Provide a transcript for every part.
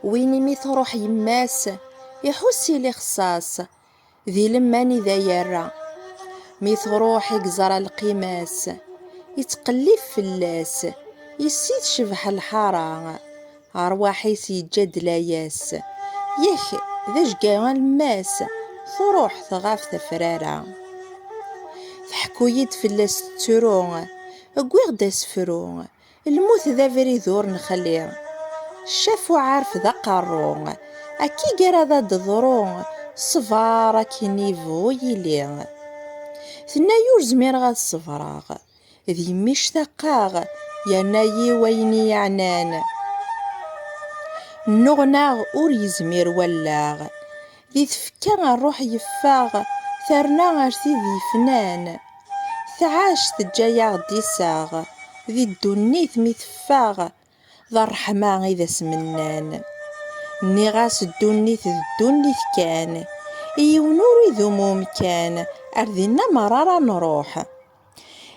وين مي تروح يماس يحسي لي خصاص ذي لماني ذا يرى مي تروح يقزر القماس يتقلب في اللاس يسيد شبح الحارة أرواحي سيجاد لاياس ياك ذا جقا الماس تروح تغاف تفرارة تحكو يد في اللاس ترون قوي غدا سفرون الموت ذا فري ذور نخلي شافو عارف ذا قارون أكي قرا ذا دضرون صفارة كي نيفو يلي ثنا يوزمير غا الصفراغ ذي مش ثقاغ يا نايي ويني يعنان نغناغ اور يزمير ولاغ ذي تفكا الروح يفاغ ثرنا غارتي ذي فنان ثعاش تجايا غدي ساغ ذي الدنيث ميتفاغ ذا الرحمة إذا سمنان نيغاس الدنيث كان يونور ذموم كان أرذنا مرارا نروح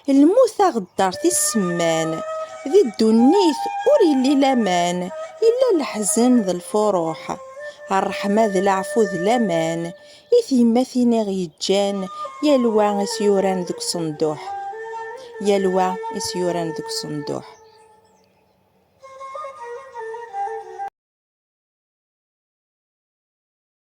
الموت غدارتي السمان ذي الدنيث أوري اللي لامان إلا الحزن ذا الفروح الرحمة ذا العفو ذا لامان إثيماثينا غيجان يلوى إسيوران ذوك صندوح